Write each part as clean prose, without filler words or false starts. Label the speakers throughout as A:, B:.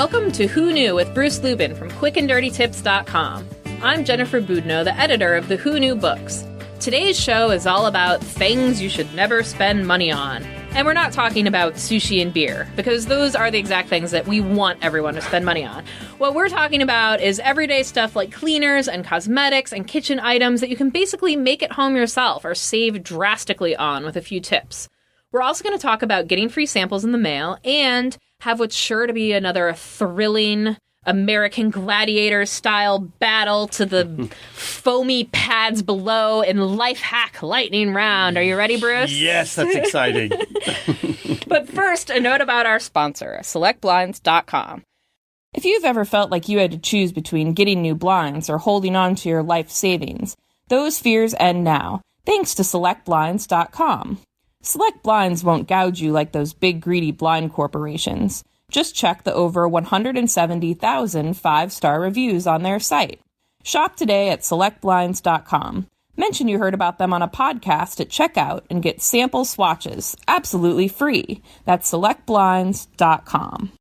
A: Welcome to Who Knew with Bruce Lubin from quickanddirtytips.com. I'm Jennifer Boudneau, the editor of the Who Knew books. Today's show is all about things you should never spend money on. And we're not talking about sushi and beer, because those are the exact things that we want everyone to spend money on. What we're talking about is everyday stuff like cleaners and cosmetics and kitchen items that you can basically make at home yourself or save drastically on with a few tips. We're also going to talk about getting free samples in the mail and have what's sure to be another thrilling American Gladiator-style battle to the foamy pads below in Life Hack Lightning Round. Are you ready, Bruce?
B: Yes, that's exciting.
A: But first, a note about our sponsor, SelectBlinds.com. If you've ever felt like you had to choose between getting new blinds or holding on to your life savings, those fears end now, thanks to SelectBlinds.com. Select Blinds won't gouge you like those big greedy blind corporations. Just check the over 170,000 five-star reviews on their site. Shop today at SelectBlinds.com. Mention you heard about them on a podcast at checkout and get sample swatches absolutely free. That's SelectBlinds.com.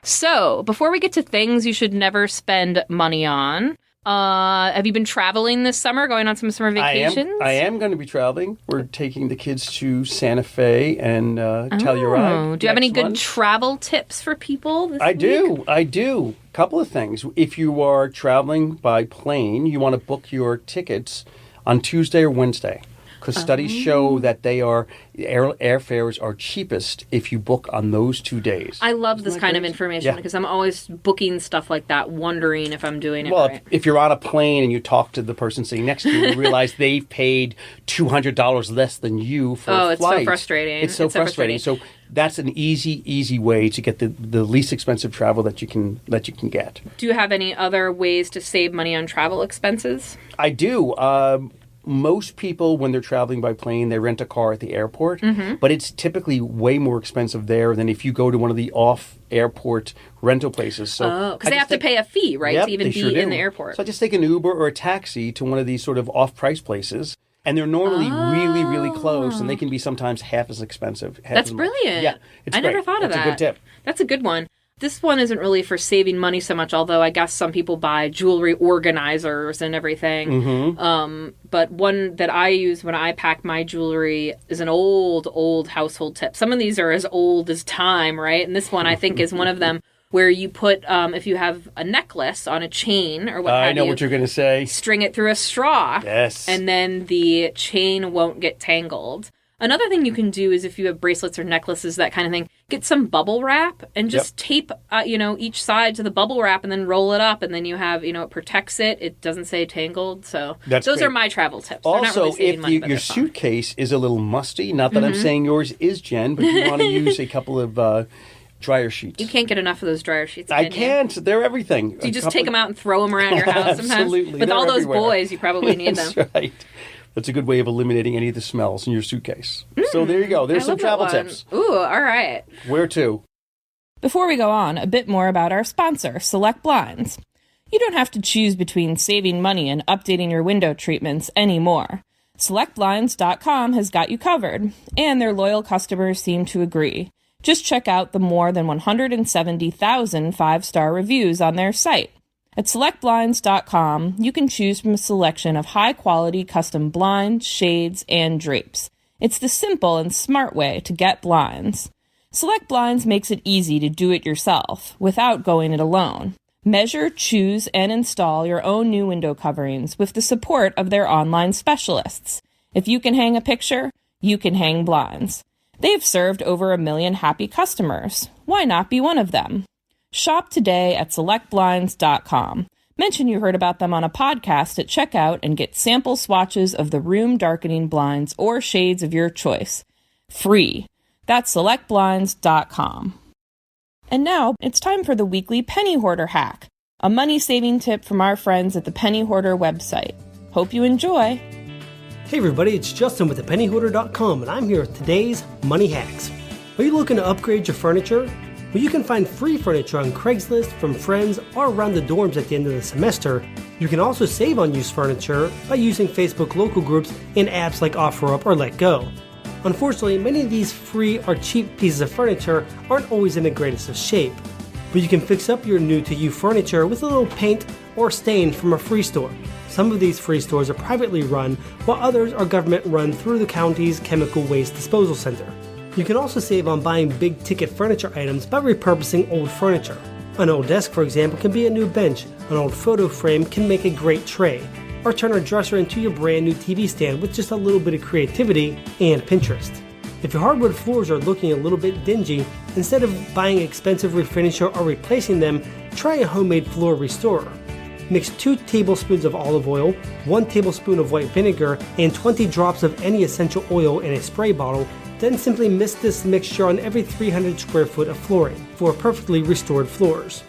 A: So, before we get to things you should never spend money on, have you been traveling this summer, going on some summer vacations?
B: I am going to be traveling. We're taking the kids to Santa Fe and Telluride.
A: Do you have any good travel tips for people this week?
B: I do. Couple of things. If you are traveling by plane, you want to book your tickets on Tuesday or Wednesday. Because studies show that airfares are cheapest if you book on those 2 days.
A: I love this kind of information because I'm always booking stuff like that, wondering if I'm doing it right.
B: Well, if you're on a plane and you talk to the person sitting next to you, you realize they've paid $200 less than you for a flight.
A: Oh, it's so frustrating.
B: It's so frustrating. So that's an easy way to get the least expensive travel that you can get.
A: Do you have any other ways to save money on travel expenses?
B: I do. Most people, when they're traveling by plane, they rent a car at the airport, but it's typically way more expensive there than if you go to one of the off-airport rental places.
A: Because they have to pay a fee, right, to even be in the airport.
B: So I just take an Uber or a taxi to one of these sort of off-price places, and they're normally really, really close, and they can be sometimes half as expensive.
A: That's brilliant.
B: Yeah, it's
A: I
B: great.
A: never thought of that.
B: That's a good tip.
A: That's a good one. This one isn't really for saving money so much, although I guess some people buy jewelry organizers and everything. But one that I use when I pack my jewelry is an old household tip. Some of these are as old as time, right? And this one I think is one of them where you put, if you have a necklace on a chain or what have you.
B: I know what you're going to say.
A: String it through a straw.
B: Yes.
A: And then the chain won't get tangled. Another thing you can do is if you have bracelets or necklaces, that kind of thing, get some bubble wrap and just tape, each side to the bubble wrap and then roll it up. And then you have, it protects it. It doesn't say tangled. So those are my travel tips.
B: Also, if your suitcase is a little musty, not that I'm saying yours is, Jen, but you want to use a couple of dryer sheets.
A: You can't get enough of those dryer sheets.
B: I can't. They're everything.
A: Do you just take them out and throw them around your house sometimes?
B: Absolutely.
A: With all those boys, you probably need them.
B: That's right. That's a good way of eliminating any of the smells in your suitcase. So there you go. There's some travel tips.
A: Ooh, all right.
B: Where to?
A: Before we go on, a bit more about our sponsor, Select Blinds. You don't have to choose between saving money and updating your window treatments anymore. SelectBlinds.com has got you covered, and their loyal customers seem to agree. Just check out the more than 170,000 five-star reviews on their site. At SelectBlinds.com, you can choose from a selection of high-quality custom blinds, shades, and drapes. It's the simple and smart way to get blinds. Select Blinds makes it easy to do it yourself, without going it alone. Measure, choose, and install your own new window coverings with the support of their online specialists. If you can hang a picture, you can hang blinds. They've served over 1 million happy customers. Why not be one of them? Shop today at SelectBlinds.com. Mention you heard about them on a podcast at checkout and get sample swatches of the room darkening blinds or shades of your choice. Free. That's SelectBlinds.com. And now it's time for the weekly Penny Hoarder hack, a money-saving tip from our friends at the Penny Hoarder website. Hope you enjoy.
C: Hey everybody, it's Justin with thepennyhoarder.com, and I'm here with today's Money Hacks. Are you looking to upgrade your furniture? Well, you can find free furniture on Craigslist from friends or around the dorms at the end of the semester. You can also save on used furniture by using Facebook local groups and apps like OfferUp or LetGo. Unfortunately, many of these free or cheap pieces of furniture aren't always in the greatest of shape. where you can fix up your new-to-you furniture with a little paint or stain from a free store. Some of these free stores are privately run, while others are government-run through the county's Chemical Waste Disposal Center. You can also save on buying big-ticket furniture items by repurposing old furniture. An old desk, for example, can be a new bench. An old photo frame can make a great tray. Or turn a dresser into your brand new TV stand with just a little bit of creativity and Pinterest. If your hardwood floors are looking a little bit dingy, instead of buying expensive refinisher or replacing them, try a homemade floor restorer. Mix 2 tablespoons of olive oil, 1 tablespoon of white vinegar, and 20 drops of any essential oil in a spray bottle. Then simply mist this mixture on every 300 square foot of flooring for perfectly restored floors.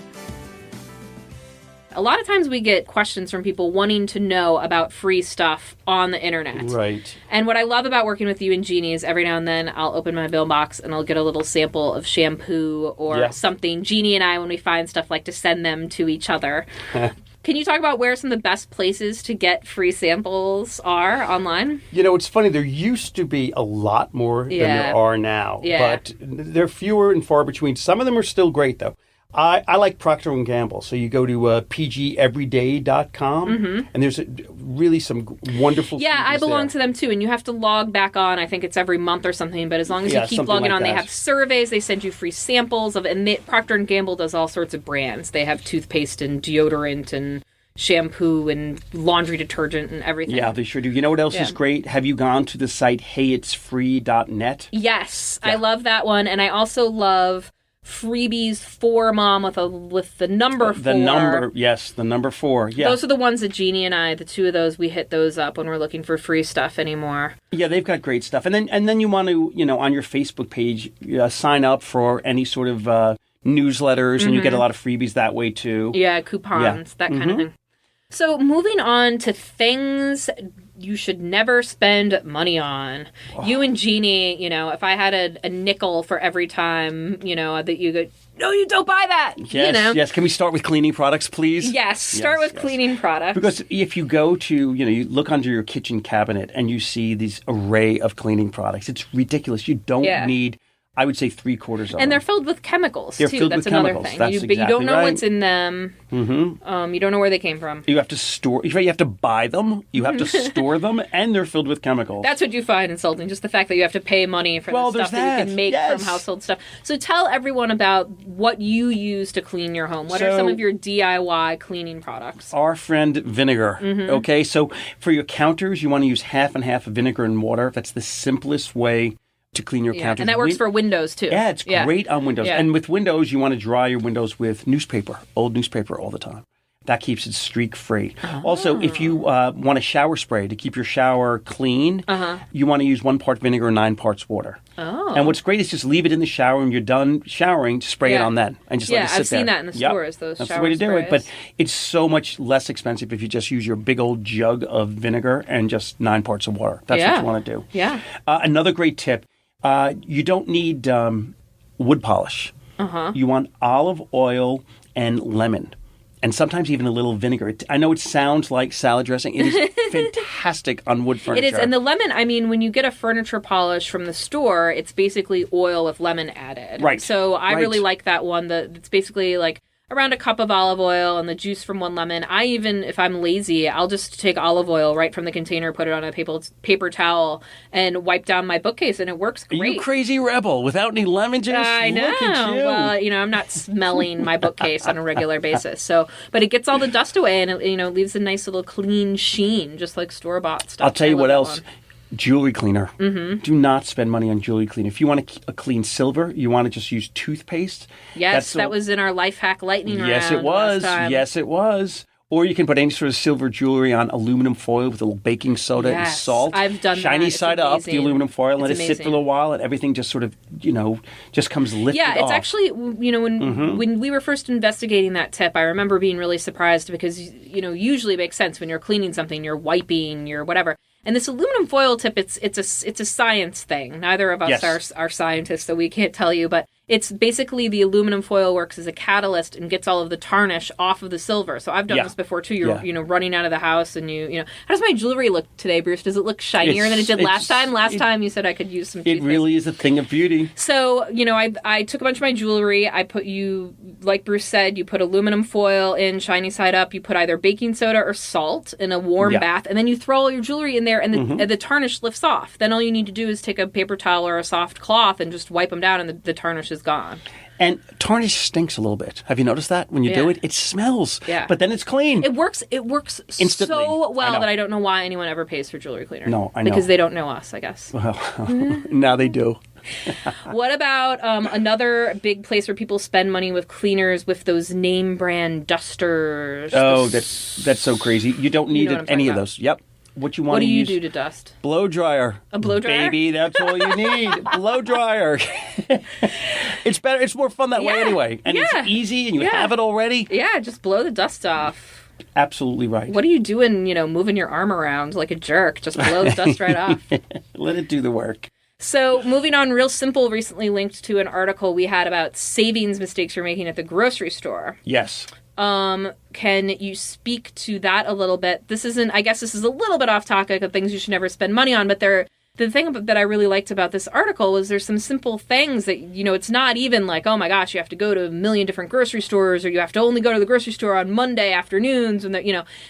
A: A lot of times we get questions from people wanting to know about free stuff on the internet.
B: Right.
A: And what I love about working with you and Jeannie is every now and then I'll open my mailbox and I'll get a little sample of shampoo or something. Jeannie and I, when we find stuff, like to send them to each other. Can you talk about where some of the best places to get free samples are online?
B: You know, it's funny. There used to be a lot more than there are now.
A: Yeah.
B: But they're fewer and far between. Some of them are still great, though. I like Procter & Gamble. So you go to pgeveryday.com, and there's really some wonderful
A: I belong
B: there.
A: to them, too. And you have to log back on. I think it's every month or something. But as long as you keep logging on, they have surveys. They send you free samples of, and Procter & Gamble does all sorts of brands. They have toothpaste and deodorant and shampoo and laundry detergent and everything.
B: Yeah, they sure do. You know what else is great? Have you gone to the site heyitsfree.net?
A: Yes, I love that one. And I also love Freebies for Mom with the number 4.
B: The number 4. Yeah.
A: Those are the ones that Jeannie and I, the two of those, we hit those up when we're looking for free stuff anymore.
B: Yeah, they've got great stuff. And then you want to, on your Facebook page, sign up for any sort of newsletters, and you get a lot of freebies that way too.
A: Yeah, coupons, that kind of thing. So moving on to things you should never spend money on. Oh. You and Jeannie, if I had a nickel for every time, that you go, no, you don't buy that.
B: Yes, yes. Can we start with cleaning products, please?
A: Yes, start with cleaning products.
B: Because if you go to, you look under your kitchen cabinet and you see this array of cleaning products, it's ridiculous. You don't need, I would say, 3/4 of them.
A: And they're filled with chemicals,
B: too.
A: That's
B: with
A: another
B: chemicals.
A: thing.
B: That's
A: But you don't know what's in them.
B: Mm-hmm.
A: You don't know where they came from.
B: You have to store. You have to buy them. You have to store them, and they're filled with chemicals.
A: That's what you find insulting. Just the fact that you have to pay money for the stuff that you can make from household stuff. So tell everyone about what you use to clean your home. What are some of your DIY cleaning products?
B: Our friend vinegar. Okay, so for your counters, you want to use half and half of vinegar and water. That's the simplest way to clean your counters.
A: And that works for windows, too.
B: Yeah, it's great on windows. Yeah. And with windows, you want to dry your windows with newspaper, old newspaper all the time. That keeps it streak-free. Oh. Also, if you want a shower spray to keep your shower clean, you want to use 1 part vinegar and 9 parts water. Oh. And what's great is just leave it in the shower, and you're done showering, spray it on that, and just let it sit there.
A: Yeah, I've seen that in the stores, those
B: That's
A: shower
B: the way to
A: sprays.
B: do it. But it's so much less expensive if you just use your big old jug of vinegar and just 9 parts of water. That's what you want to do.
A: Yeah.
B: Another great tip. You don't need wood polish. You want olive oil and lemon, and sometimes even a little vinegar. I know it sounds like salad dressing. It is fantastic on wood furniture.
A: It is, and the lemon, when you get a furniture polish from the store, it's basically oil with lemon added.
B: Right.
A: So I really like that one. It's basically like around a cup of olive oil and the juice from 1 lemon. If I'm lazy, I'll just take olive oil right from the container, put it on a paper towel, and wipe down my bookcase, and it works great.
B: Are you crazy rebel without any lemon juice?
A: I know.
B: Look at you.
A: Well, I'm not smelling my bookcase on a regular basis. But it gets all the dust away, and it leaves a nice little clean sheen, just like store-bought stuff.
B: I'll tell you what else. Jewelry cleaner. Do not spend money on jewelry cleaner. If you want a clean silver, you want to just use toothpaste.
A: Yes, that was in our Life Hack Lightning round.
B: Yes, it was. Yes, it was. Or you can put any sort of silver jewelry on aluminum foil with a little baking soda and salt.
A: I've done
B: Shiny
A: that.
B: side up, the aluminum foil, let it sit for a little while, and everything just sort of, just comes lifted off.
A: Yeah, it's actually, when we were first investigating that tip, I remember being really surprised because, usually it makes sense when you're cleaning something, you're wiping, you're whatever. And this aluminum foil tip, it's a science thing. Neither of us are scientists, so we can't tell you, but It's basically the aluminum foil works as a catalyst and gets all of the tarnish off of the silver. So I've done this before too. You're running out of the house and you know. How does my jewelry look today, Bruce? Does it look shinier than it did last time? Last time you said I could use some toothpaste.
B: It really is a thing of beauty.
A: So, I took a bunch of my jewelry. Like Bruce said, you put aluminum foil in, shiny side up. You put either baking soda or salt in a warm bath, and then you throw all your jewelry in there, and the tarnish lifts off. Then all you need to do is take a paper towel or a soft cloth and just wipe them down, and the tarnish is gone.
B: And tarnish stinks a little bit. Have you noticed that? When you do it, it smells. Yeah. But then it's clean.
A: It works instantly. So well that I don't know why anyone ever pays for jewelry cleaner.
B: No, I know.
A: Because they don't know us, I guess.
B: Well, now they do.
A: What about another big place where people spend money with cleaners with those name brand dusters?
B: Oh, that's so crazy. You don't need any of those. Yep. What you want to use?
A: What do you do to dust?
B: Blow dryer.
A: A blow dryer?
B: Baby, that's all you need. Blow dryer. It's better. It's more fun that way anyway. And it's easy and you have it already.
A: Yeah, just blow the dust off.
B: Absolutely right.
A: What are you doing, moving your arm around like a jerk? Just blow the dust right off.
B: Let it do the work.
A: So, moving on, Real Simple recently linked to an article we had about savings mistakes you're making at the grocery store.
B: Yes.
A: Can you speak to that a little bit? I guess this is a little bit off topic of things you should never spend money on, but the thing that I really liked about this article was there's some simple things that, it's not even like, oh my gosh, you have to go to a million different grocery stores or you have to only go to the grocery store on Monday afternoons. And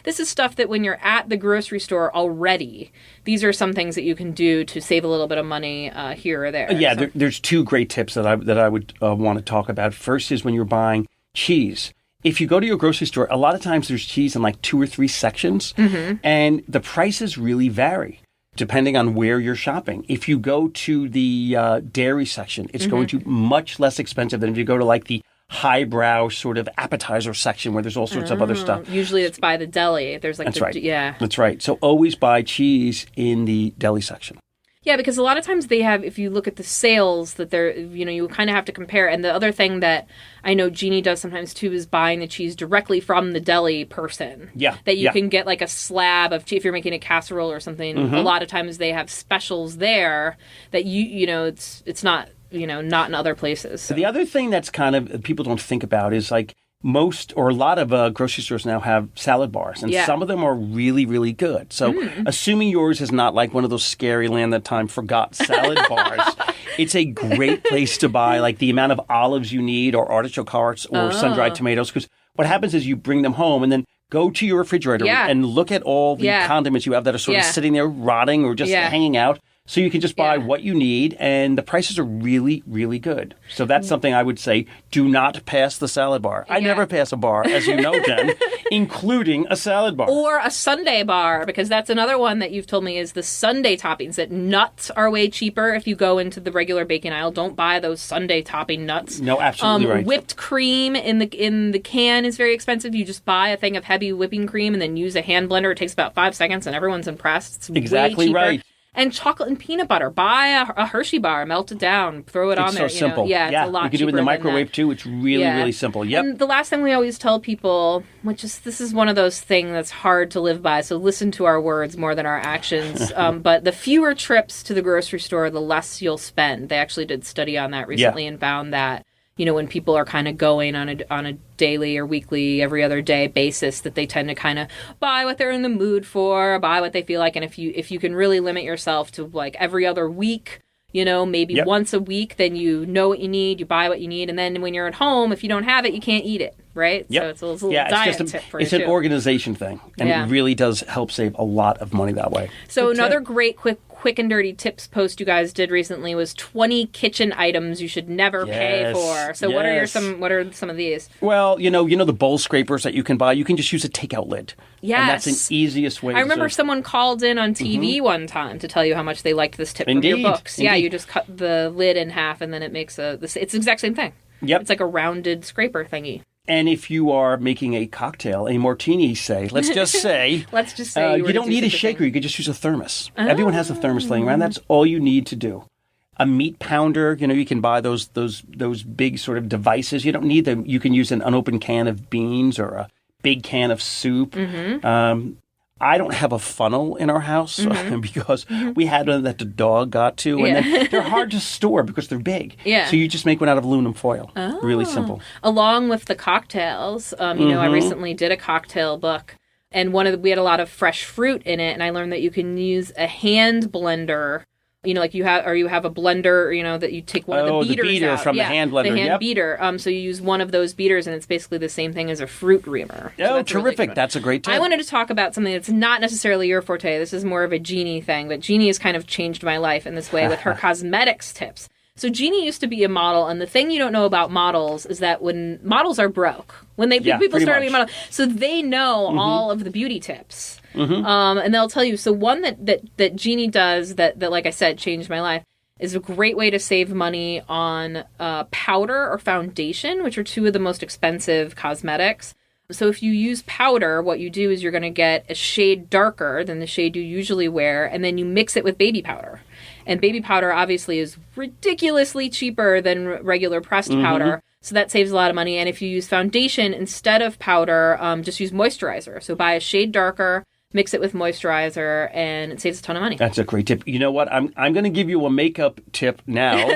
A: this is stuff that when you're at the grocery store already, these are some things that you can do to save a little bit of money here or there.
B: Yeah, there's two great tips that I would want to talk about. First is when you're buying cheese. If you go to your grocery store, a lot of times there's cheese in like 2 or 3 sections, and the prices really vary depending on where you're shopping. If you go to the dairy section, it's going to be much less expensive than if you go to like the highbrow sort of appetizer section where there's all sorts of other stuff.
A: Usually it's by the deli. There's like
B: That's right.
A: Yeah.
B: That's right. So always buy cheese in the deli section.
A: Yeah, because a lot of times they have, if you look at the sales, that they're, you kind of have to compare. And the other thing that I know Jeannie does sometimes too is buying the cheese directly from the deli person.
B: Yeah.
A: That you can get like a slab of cheese if you're making a casserole or something. A lot of times they have specials there that it's not, not in other places. So.
B: The other thing that's kind of people don't think about is like most or a lot of grocery stores now have salad bars, and some of them are really, really good. So assuming yours is not like one of those scary land that time forgot salad bars, it's a great place to buy like the amount of olives you need or artichoke hearts or sun-dried tomatoes. Because what happens is you bring them home and then go to your refrigerator and look at all the condiments you have that are sort of sitting there rotting or just hanging out. So you can just buy what you need, and the prices are really, really good. So that's something I would say, do not pass the salad bar. I never pass a bar, as you know, Jen, including a salad bar.
A: Or a sundae bar, because that's another one that you've told me is the sundae toppings, that nuts are way cheaper if you go into the regular baking aisle. Don't buy those sundae topping nuts.
B: No, absolutely right.
A: Whipped cream in the can is very expensive. You just buy a thing of heavy whipping cream and then use a hand blender. It takes about 5 seconds, and everyone's impressed. It's
B: exactly
A: way cheaper.
B: Right.
A: And chocolate and peanut butter. Buy a Hershey bar, melt it down, throw it on there.
B: It's so simple.
A: Yeah, it's a lot cheaper.
B: You can do it in the microwave too. It's really, really simple. Yep.
A: And the last thing we always tell people, this is one of those things that's hard to live by, so listen to our words more than our actions. But the fewer trips to the grocery store, the less you'll spend. They actually did a study on that recently and found that, when people are kind of going on a daily or weekly, every other day basis, that they tend to kind of buy what they're in the mood for, buy what they feel like. And if you can really limit yourself to like every other week, maybe once a week, then you know what you need, you buy what you need. And then when you're at home, if you don't have it, you can't eat it, right?
B: Yep.
A: So it's a little diet tip for you.
B: It's an organization thing. And it really does help save a lot of money that way.
A: So another great quick and dirty tips post you guys did recently was 20 kitchen items you should never pay for. So what are some of these?
B: Well, the bowl scrapers that you can buy, you can just use a takeout lid.
A: Yes.
B: And that's an easiest way.
A: I remember someone called in on TV one time to tell you how much they liked this tip from your books.
B: Indeed.
A: Yeah, you just cut the lid in half and then it makes it's the exact same thing.
B: Yep.
A: It's like a rounded scraper thingy.
B: And if you are making a cocktail, a martini, let's just say, you don't need a shaker. You could just use a thermos. Oh. Everyone has a thermos laying around. That's all you need to do. A meat pounder, you can buy those big sort of devices. You don't need them. You can use an unopened can of beans or a big can of soup. I don't have a funnel in our house because we had one that the dog got to, and then they're hard to store because they're big.
A: Yeah.
B: So you just make one out of aluminum foil.
A: Oh.
B: Really simple.
A: Along with the cocktails, I recently did a cocktail book, and we had a lot of fresh fruit in it, and I learned that you can use a hand blender. Like you have a blender, that you take one of the beaters
B: the beater
A: out.
B: from the hand blender.
A: The hand beater. So you use one of those beaters, and it's basically the same thing as a fruit reamer.
B: Oh, terrific. Really that's a great tip.
A: I wanted to talk about something that's not necessarily your forte. This is more of a Jeannie thing, but Jeannie has kind of changed my life in this way with her cosmetics tips. So Jeannie used to be a model, and the thing you don't know about models is that when models are broke, when people start being models, so they know all of the beauty tips. And they'll tell you. So one that Jeannie does that, like I said, changed my life is a great way to save money on powder or foundation, which are two of the most expensive cosmetics. So if you use powder, what you do is you're going to get a shade darker than the shade you usually wear, and then you mix it with baby powder. And baby powder obviously is ridiculously cheaper than regular pressed powder. So that saves a lot of money. And if you use foundation instead of powder, just use moisturizer. So buy a shade darker, mix it with moisturizer, and it saves a ton of money.
B: That's a great tip. You know what? I'm going to give you a makeup tip now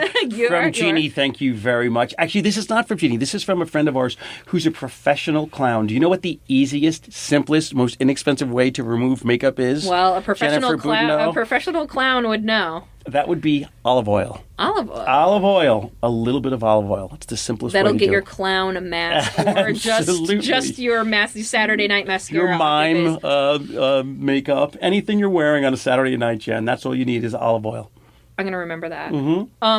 B: from Jeannie. Thank you very much. Actually, this is not from Jeannie. This is from a friend of ours who's a professional clown. Do you know what the easiest, simplest, most inexpensive way to remove makeup is?
A: Well, a professional clown would know.
B: That would be olive oil.
A: Olive oil.
B: Olive oil. A little bit of olive oil. It's the simplest way to do it.
A: That'll get your clown a mask, or just your Saturday night mascara.
B: Your mime makeup. Anything you're wearing on a Saturday night, Jen. That's all you need is olive oil.
A: I'm going to remember that.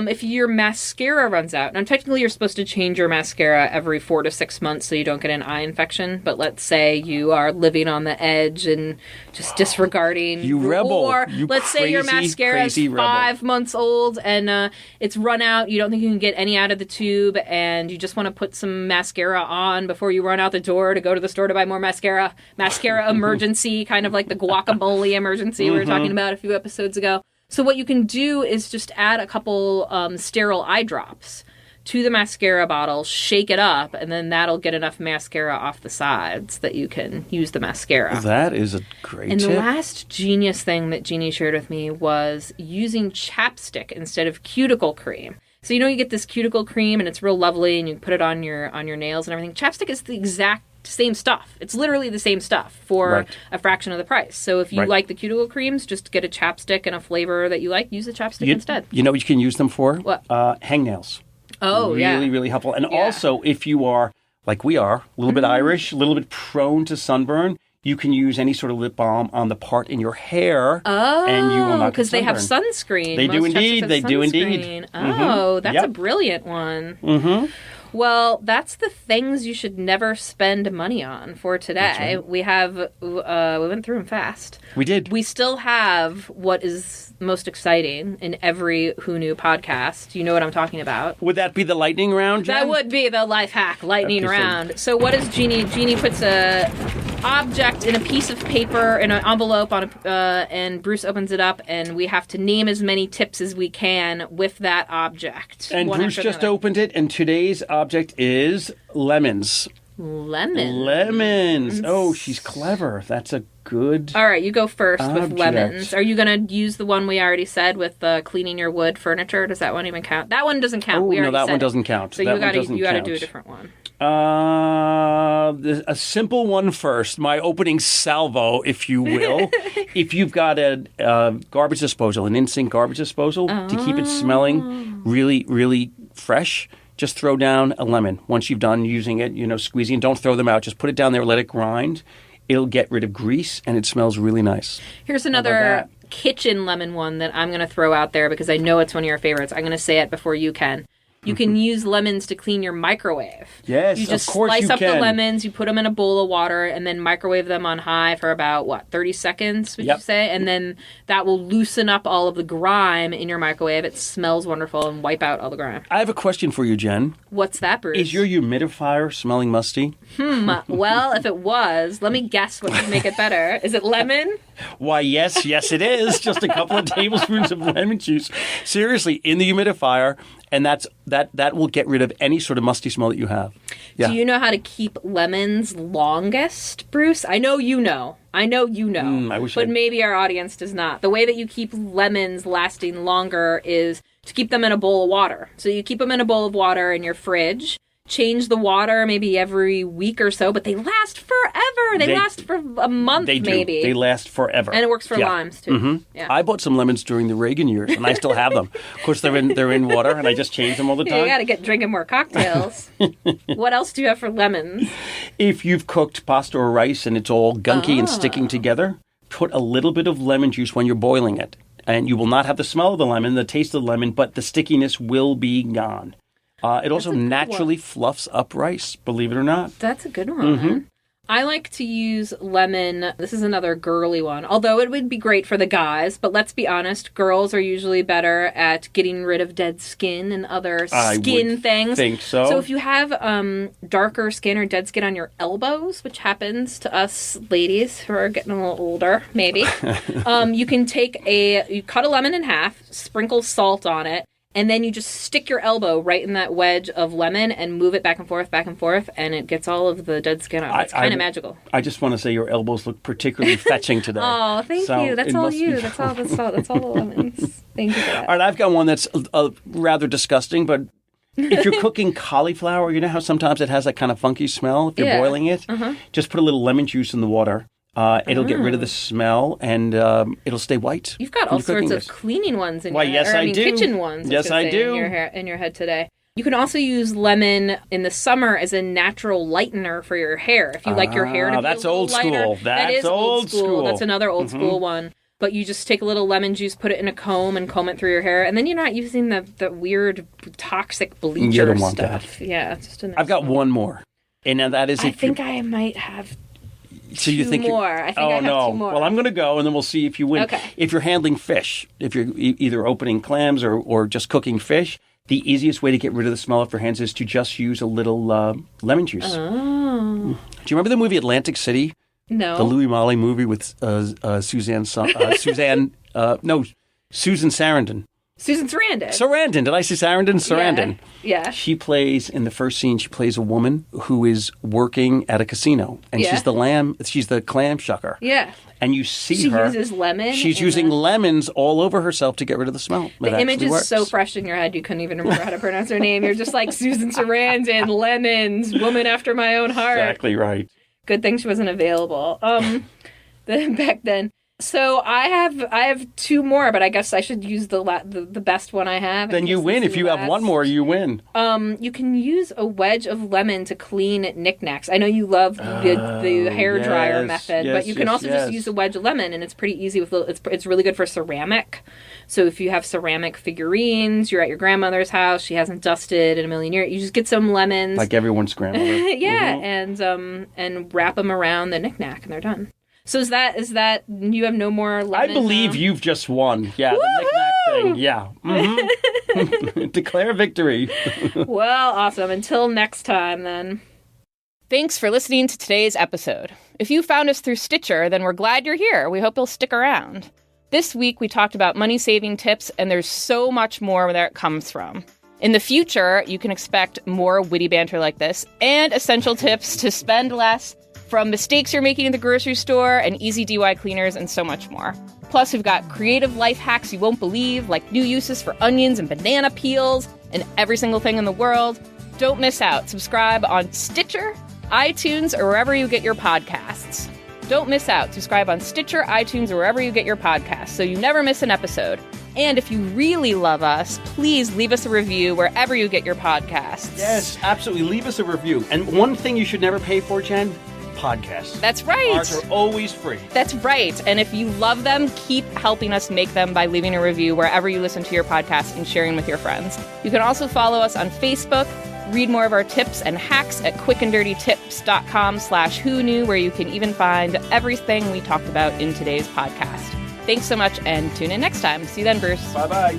A: If your mascara runs out, now technically you're supposed to change your mascara every 4 to 6 months so you don't get an eye infection, but let's say you are living on the edge and just disregarding.
B: You rebel.
A: Or
B: you
A: let's say your mascara is 5 months old and it's run out, you don't think you can get any out of the tube, and you just want to put some mascara on before you run out the door to go to the store to buy more mascara. Mascara emergency, kind of like the guacamole emergency we were talking about a few episodes ago. So what you can do is just add a couple sterile eye drops to the mascara bottle, shake it up, and then that'll get enough mascara off the sides that you can use the mascara.
B: That is a great tip.
A: And the last genius thing that Jeannie shared with me was using chapstick instead of cuticle cream. So you get this cuticle cream and it's real lovely and you put it on your nails and everything. Chapstick is the exact same stuff. It's literally the same stuff for a fraction of the price. So if you like the cuticle creams, just get a chapstick and a flavor that you like. Use the chapstick instead.
B: You know what you can use them for?
A: What?
B: Hangnails.
A: Oh, yeah.
B: Really, really helpful. And also, if you are, like we are, a little bit Irish, a little bit prone to sunburn, you can use any sort of lip balm on the part in your hair, and you will not get
A: because they have sunscreen.
B: They do indeed. They do indeed.
A: Oh, that's a brilliant one. Well, that's the things you should never spend money on for today. Right. We went through them fast.
B: We did.
A: We still have what is most exciting in every Who Knew podcast. You know what I'm talking about.
B: Would that be the lightning round, Jen?
A: That would be the life hack lightning round. So what is Jeannie? Jeannie puts a object in a piece of paper in an envelope and Bruce opens it up, and we have to name as many tips as we can with that object.
B: And Bruce just opened it, and today's object is lemons. Lemons. Oh, she's clever. That's a good
A: All right, you go first
B: object.
A: with lemons. Are you going to use the one we already said with cleaning your wood furniture? Does that one even count? That one doesn't count.
B: Oh, no, that one doesn't count.
A: So you got to do a different one.
B: A simple one first. My opening salvo, if you will. If you've got a garbage disposal, an in-sink garbage disposal, to keep it smelling really, really fresh, just throw down a lemon. Once you've done using it, squeezing, don't throw them out. Just put it down there, let it grind. It'll get rid of grease, and it smells really nice.
A: Here's another kitchen lemon one that I'm going to throw out there because I know it's one of your favorites. I'm going to say it before you can. You can use lemons to clean your microwave.
B: Yes,
A: you just
B: of course
A: slice
B: you
A: up
B: can.
A: the lemons, you put them in a bowl of water, and then microwave them on high for about, 30 seconds, would you say? And then that will loosen up all of the grime in your microwave. It smells wonderful and wipe out all the grime.
B: I have a question for you, Jen.
A: What's that, Bruce?
B: Is your humidifier smelling musty?
A: Well, if it was, let me guess what would make it better. Is it lemon?
B: Why, yes, it is. Just a couple of tablespoons of lemon juice. Seriously, in the humidifier, And that will get rid of any sort of musty smell that you have. Yeah.
A: Do you know how to keep lemons longest, Bruce? I know you know. I wish but maybe our audience does not. The way that you keep lemons lasting longer is to keep them in a bowl of water. So you keep them in a bowl of water in your fridge. Change the water maybe every week or so, but they last forever. They last for a month,
B: they do.
A: Maybe.
B: They last forever.
A: And it works for limes, too.
B: Mm-hmm.
A: Yeah.
B: I bought some lemons during the Reagan years, and I still have them. Of course, they're in water, and I just change them all the time.
A: You got to get drinking more cocktails. What else do you have for lemons?
B: If you've cooked pasta or rice and it's all gunky and sticking together, put a little bit of lemon juice when you're boiling it. And you will not have the smell of the lemon, the taste of the lemon, but the stickiness will be gone. It also naturally fluffs up rice, believe it or not.
A: That's a good one. Mm-hmm. I like to use lemon. This is another girly one, although it would be great for the guys. But let's be honest, girls are usually better at getting rid of dead skin and other skin things.
B: I think so.
A: So if you have darker skin or dead skin on your elbows, which happens to us ladies who are getting a little older, maybe, you can you cut a lemon in half, sprinkle salt on it, and then you just stick your elbow right in that wedge of lemon and move it back and forth, and it gets all of the dead skin off. It's kind of magical.
B: I just want to say your elbows look particularly fetching today.
A: Oh, thank you. That's all you. That's all the lemons. Thank you for that.
B: All right, I've got one that's rather disgusting, but if you're cooking cauliflower, you know how sometimes it has that kind of funky smell if you're boiling it? Just put a little lemon juice in the water. It'll get rid of the smell, and it'll stay white.
A: You've got all sorts of cleaning ones in your head.
B: Yes, I do.
A: Kitchen ones.
B: Yes, I do.
A: In your head today. You can also use lemon in the summer as a natural lightener for your hair. If you like your hair to be
B: that's
A: a little
B: old
A: lighter.
B: school.
A: That is old school. That's another old
B: Mm-hmm.
A: school one. But you just take a little lemon juice, put it in a comb, and comb it through your hair. And then you're not using the weird toxic bleacher
B: you don't want
A: stuff.
B: that.
A: Yeah, it's just a nice
B: I've got one more. And now that is
A: I think I might have
B: you think
A: more. I think I have two more.
B: Well, I'm going to go, and then we'll see if you win.
A: Okay.
B: If you're handling fish, if you're either opening clams or just cooking fish, the easiest way to get rid of the smell off your hands is to just use a little lemon juice.
A: Oh.
B: Do you remember the movie Atlantic City?
A: No.
B: The Louis Malle movie with Susan Sarandon.
A: Susan Sarandon.
B: Sarandon. Did I say Sarandon? Sarandon.
A: Yeah.
B: She plays, in the first scene, she plays a woman who is working at a casino. And she's the clam shucker.
A: Yeah.
B: And you see
A: she
B: her.
A: She uses lemon.
B: She's using lemons all over herself to get rid of the smell.
A: The image is so fresh in your head, you couldn't even remember how to pronounce her name. You're just like, Susan Sarandon, lemons, woman after my own heart.
B: Exactly right.
A: Good thing she wasn't available. Back then. So I have two more, but I guess I should use the best one I have.
B: Then you win. If you have one more, you win.
A: You can use a wedge of lemon to clean knickknacks. I know you love the hairdryer method, but you can also just use a wedge of lemon, and it's pretty easy. It's really good for ceramic. So if you have ceramic figurines, you're at your grandmother's house, she hasn't dusted in a million years, you just get some lemons,
B: like everyone's grandmother.
A: Yeah, and wrap them around the knickknack, and they're done. So is that you have no more lemon?
B: I believe you've just won. Yeah, the knick-knack thing. Yeah. Mm-hmm. Declare victory.
A: Well, awesome. Until next time, then. Thanks for listening to today's episode. If you found us through Stitcher, then we're glad you're here. We hope you'll stick around. This week, we talked about money-saving tips, and there's so much more where it comes from. In the future, you can expect more witty banter like this and essential tips to spend less, from mistakes you're making in the grocery store and easy DIY cleaners and so much more. Plus, we've got creative life hacks you won't believe, like new uses for onions and banana peels and every single thing in the world. Don't miss out. Subscribe on Stitcher, iTunes, or wherever you get your podcasts. Don't miss out. Subscribe on Stitcher, iTunes, or wherever you get your podcasts so you never miss an episode. And if you really love us, please leave us a review wherever you get your podcasts.
B: Yes, absolutely. Leave us a review. And one thing you should never pay for, Jen? Podcasts.
A: That's right.
B: Ours are always free.
A: That's right. And if you love them, keep helping us make them by leaving a review wherever you listen to your podcast and sharing with your friends. You can also follow us on Facebook, read more of our tips and hacks at quickanddirtytips.com/who knew, where you can even find everything we talked about in today's podcast. Thanks so much, and tune in next time. See you then, Bruce.
B: Bye-bye.